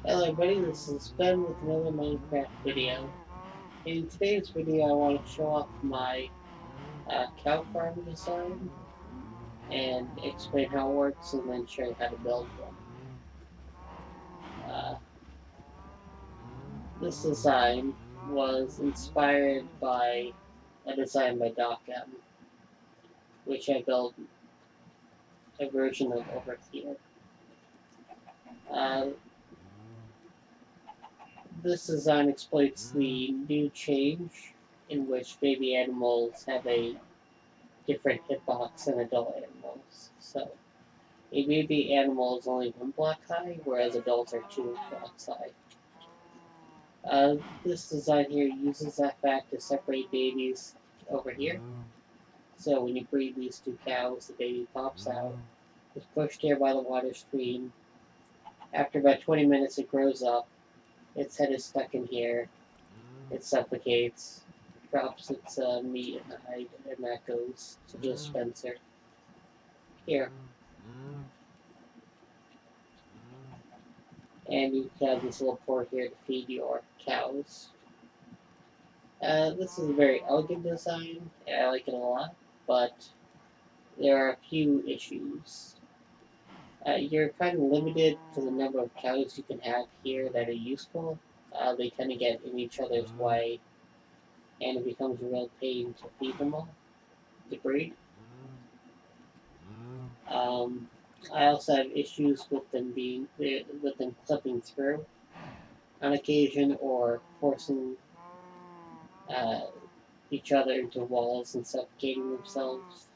Hello everybody, this is Ben with another Minecraft video. In today's video I want to show off my cow farm design and explain how it works and then show you how to build one. This design was inspired by a design by Doc M, which I built a version of over here. Uh, this design exploits the new change in which baby animals have a different hitbox than adult animals. So a baby animal is only 1 block high, whereas adults are 2 blocks high. This design here uses that fact to separate babies over here. So when you breed these two cows, the baby pops out, is pushed here by the water stream. After about 20 minutes, it grows up. Its head is stuck in here. It suffocates, drops its meat and hide, and that goes to the dispenser. Here, and you have this little port here to feed your cows. This is a very elegant design. I like it a lot, but there are a few issues. You're kind of limited to the number of cows you can have here that are useful. They tend to get in each other's way, and it becomes a real pain to feed them all, to breed. Um, I also have issues with them clipping through on occasion or forcing uh, each other into walls and suffocating themselves.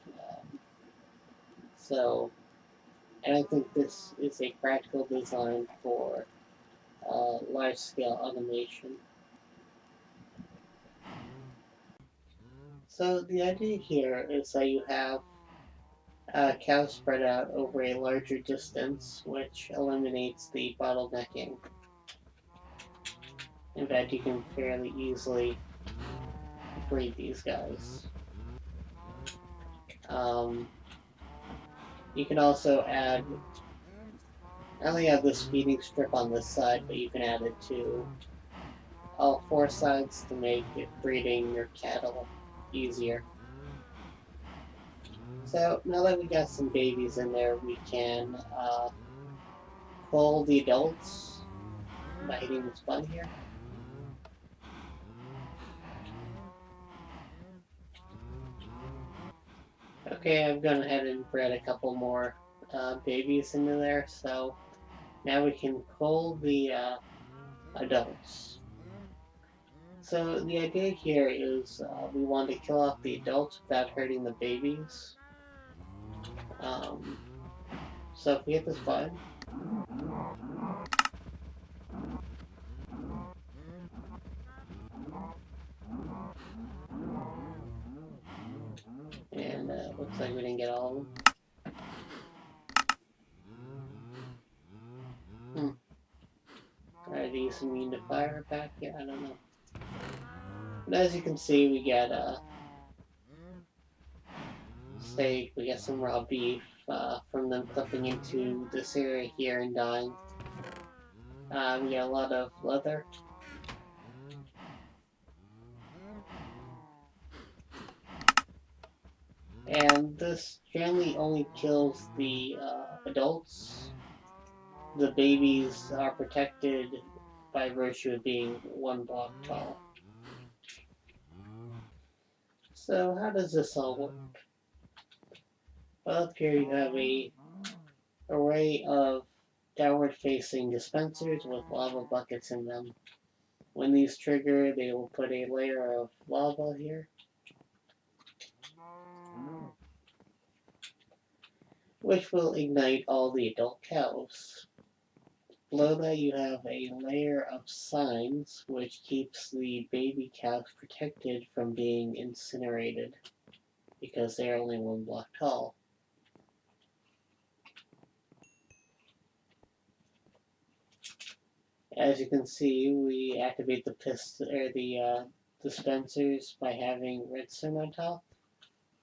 So and I think this is a practical design for large scale automation. So the idea here is that you have cows spread out over a larger distance, which eliminates the bottlenecking. In fact, you can fairly easily breed these guys. Um, you can also add, I only have this feeding strip on this side, but you can add it to all 4 sides to make breeding your cattle easier. So now that we got some babies in there, we can pull the adults by hitting this button here. Okay, I've gone ahead and bred a couple more babies into there, so now we can pull the adults. So the idea here is we want to kill off the adults without hurting the babies. Um, so if we hit this button, and looks like we didn't get all of them. Are these immune to fire back here? I don't know. But as you can see, we get steak, we get some raw beef from them clipping into this area here and dying. We get a lot of leather. And this generally only kills the adults. The babies are protected by virtue of being 1 block tall. So how does this all work? Well, up here you have a array of downward facing dispensers with lava buckets in them. When these trigger, they will put a layer of lava here, which will ignite all the adult cows. Below that you have a layer of signs which keeps the baby cows protected from being incinerated because they are only 1 block tall. As you can see, we activate the dispensers by having redstone on top,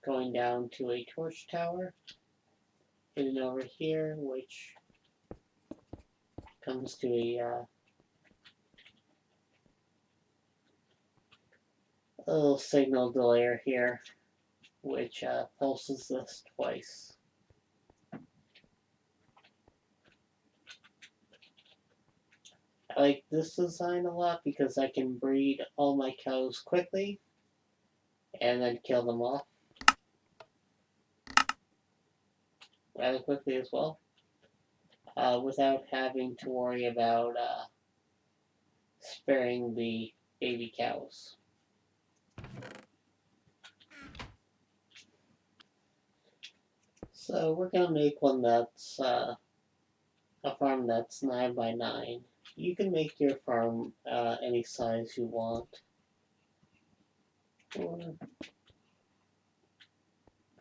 going down to a torch tower, hidden over here, which comes to a little signal delay here, which pulses this twice. I like this design a lot because I can breed all my cows quickly and then kill them off rather quickly as well, without having to worry about sparing the baby cows. So we're gonna make one that's a farm that's 9 by 9. You can make your farm any size you want. 4,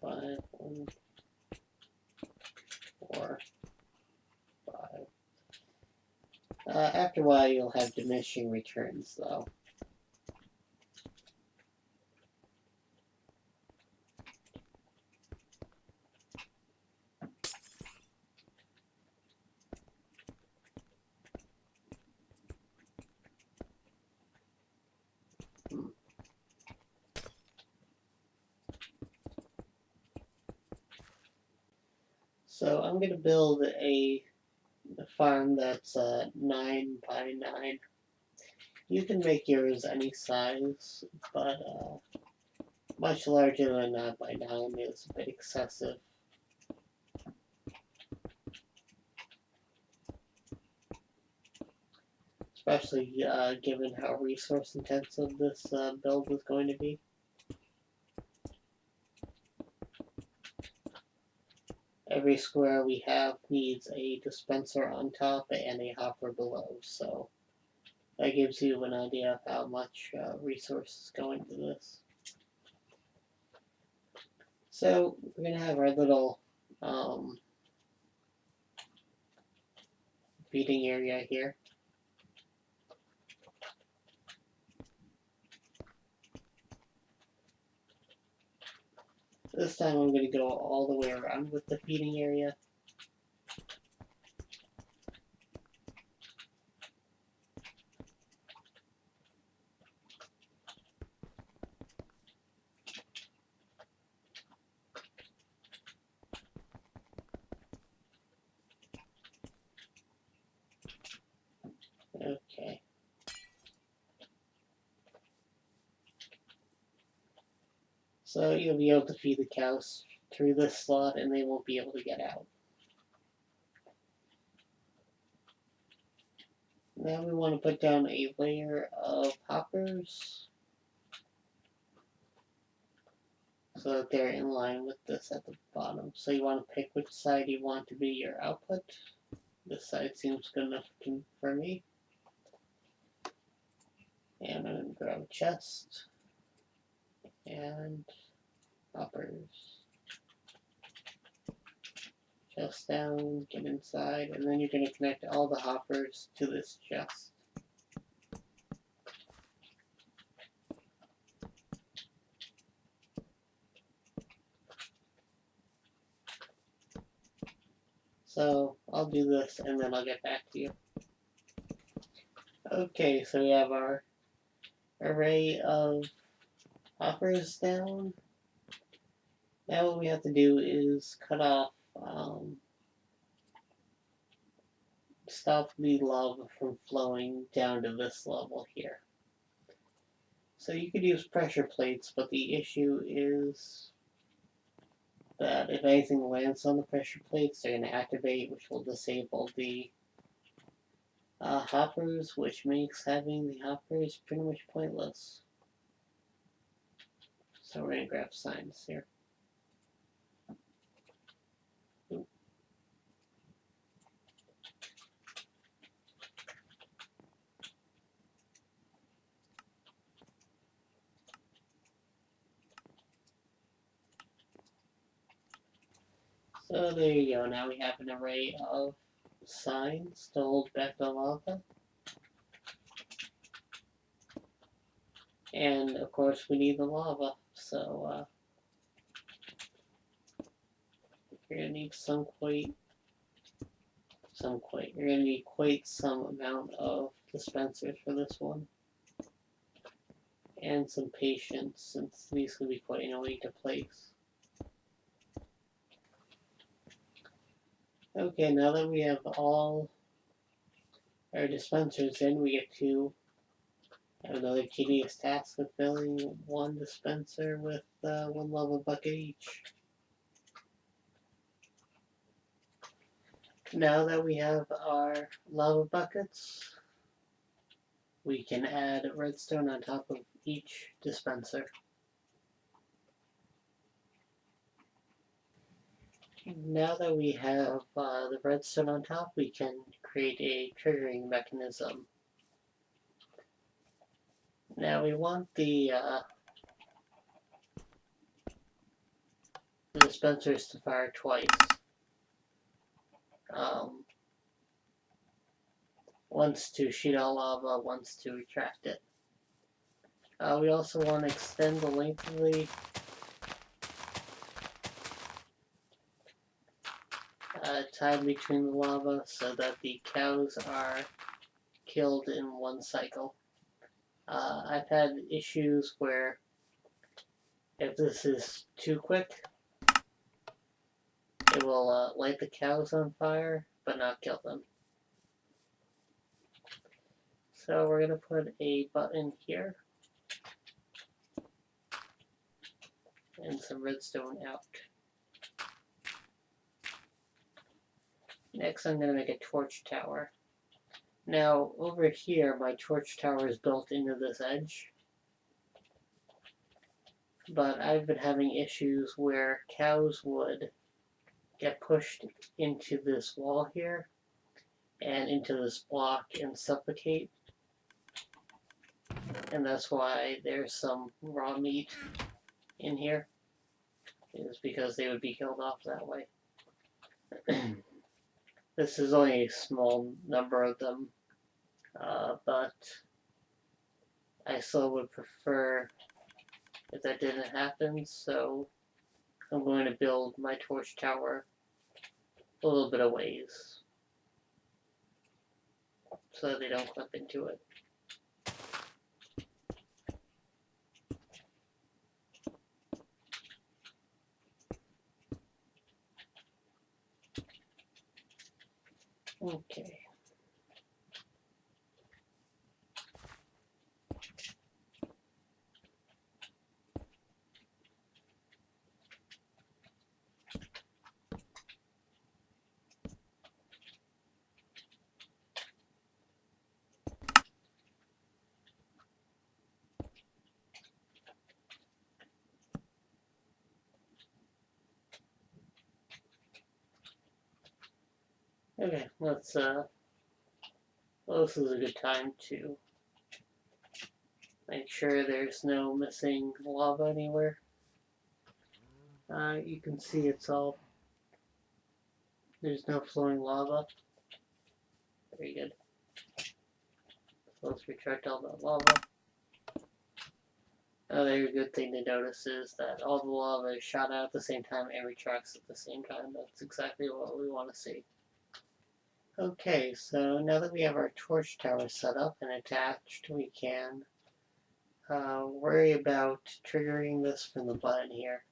5, 1, 4, 5. After a while, you'll have diminishing returns, though. So I'm going to build a farm that's 9 by 9. You can make yours any size, but much larger than 9 by 9 is a bit excessive. Especially given how resource intensive this build is going to be. Every square we have needs a dispenser on top and a hopper below, so that gives you an idea of how much resources go into this. So we're going to have our little feeding area here. This time I'm going to go all the way around with the feeding area. Okay. So you'll be able to feed the cows through this slot and they won't be able to get out. Now we want to put down a layer of hoppers so that they're in line with this at the bottom. So you want to pick which side you want to be your output. This side seems good enough for me. And I'm going to grab a chest and hoppers. Chest down, get inside, and then you're going to connect all the hoppers to this chest. So I'll do this and then I'll get back to you. Okay, so we have our array of hoppers down. Now what we have to do is cut off, stop the lava from flowing down to this level here. So you could use pressure plates, but the issue is that if anything lands on the pressure plates, they're going to activate, which will disable the hoppers, which makes having the hoppers pretty much pointless. So we're going to grab signs here. So there you go, now we have an array of signs to hold back the lava. And of course we need the lava, so we're gonna need some you're gonna need quite some amount of dispensers for this one. And some patience, since these can be put in a way to place. Okay, now that we have all our dispensers in, we get to have another tedious task of filling one dispenser with one lava bucket each. Now that we have our lava buckets, we can add redstone on top of each dispenser. Now that we have the redstone on top, we can create a triggering mechanism. Now we want the dispensers to fire twice. Once to shoot out lava, once to retract it. We also want to extend the length of the time between the lava so that the cows are killed in one cycle. I've had issues where if this is too quick, it will light the cows on fire but not kill them. So we're going to put a button here and some redstone out. Next I'm going to make a torch tower. Now over here my torch tower is built into this edge, but I've been having issues where cows would get pushed into this wall here and into this block and suffocate, and that's why there's some raw meat in here, is because they would be killed off that way. This is only a small number of them, but I still would prefer if that didn't happen, so I'm going to build my torch tower a little bit of ways so that they don't clip into it. Okay. Okay, let's well, this is a good time to make sure there's no missing lava anywhere. You can see it's all, there's no flowing lava. Very good. So let's retract all that lava. Another good thing to notice is that all the lava is shot out at the same time and retracts at the same time. That's exactly what we want to see. Okay, so now that we have our torch tower set up and attached, we can worry about triggering this from the button here.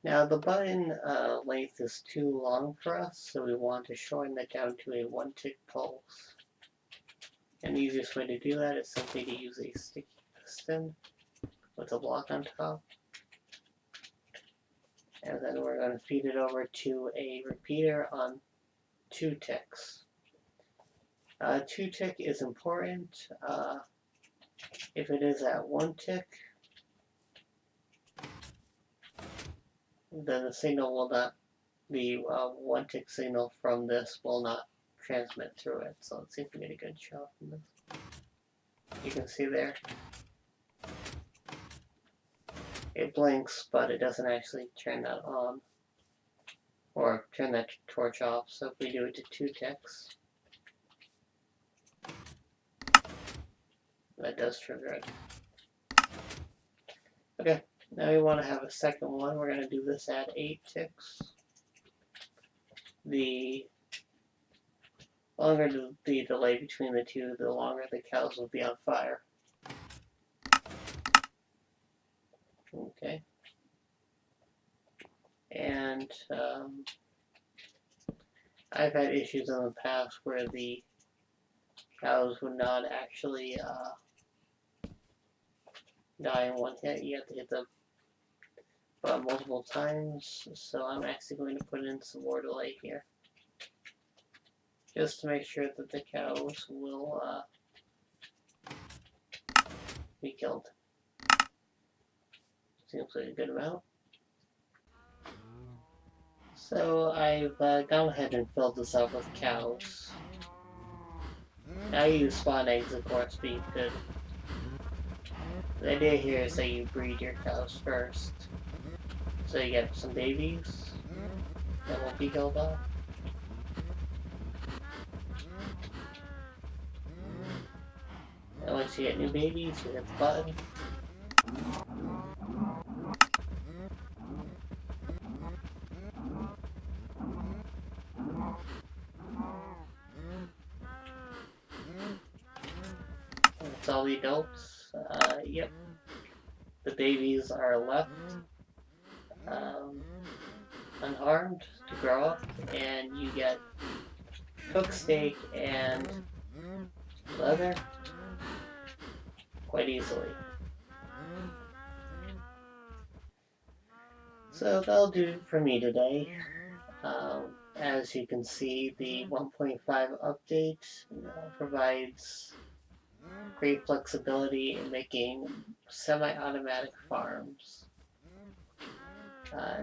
Now the button length is too long for us, so we want to shorten that down to a 1-tick pulse. And the easiest way to do that is simply to use a sticky piston with a block on top. And then we're going to feed it over to a repeater on 2 ticks. 2 tick is important. If it is at 1 tick, then the signal will not be 1 tick signal from this will not transmit through it. So let's see if we get a good shot from this. You can see there, it blinks, but it doesn't actually turn that on or turn that torch off. So if we do it to 2 ticks, that does trigger it. Okay, now we want to have a second one. We're going to do this at 8 ticks. The longer the delay between the two, the longer the cows will be on fire. Okay. And I've had issues in the past where the cows would not actually die in one hit. You have to hit them multiple times. So I'm actually going to put in some more delay here, just to make sure that the cows will be killed. Seems like a good amount. So I've gone ahead and filled this up with cows. Now you use spawn eggs, of course, but you could. The idea here is that you breed your cows first. So you get some babies that won't be killed off. And once you get new babies, you hit the button. That's all the adults. Yep. The babies are left unharmed to grow up, and you get cooked steak and leather quite easily. So that'll do it for me today. As you can see, the 1.5 update provides great flexibility in making semi-automatic farms.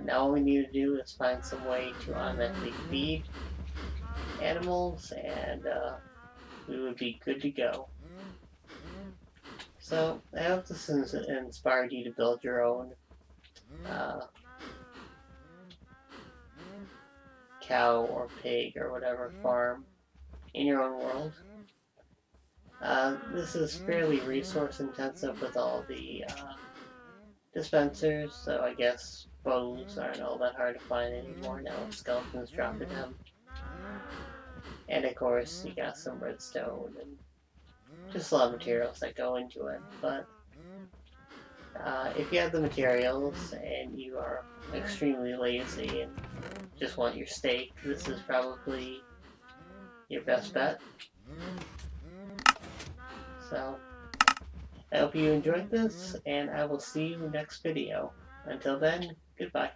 Now all we need to do is find some way to automatically feed animals, and we would be good to go. So I hope this has inspired you to build your own cow or pig or whatever farm in your own world. This is fairly resource intensive with all the dispensers, so I guess bows aren't all that hard to find anymore now with skeletons dropping them. And of course, you got some redstone and just a lot of materials that go into it. But if you have the materials and you are extremely lazy and just want your steak, this is probably your best bet. So, I hope you enjoyed this, and I will see you next video. Until then, goodbye.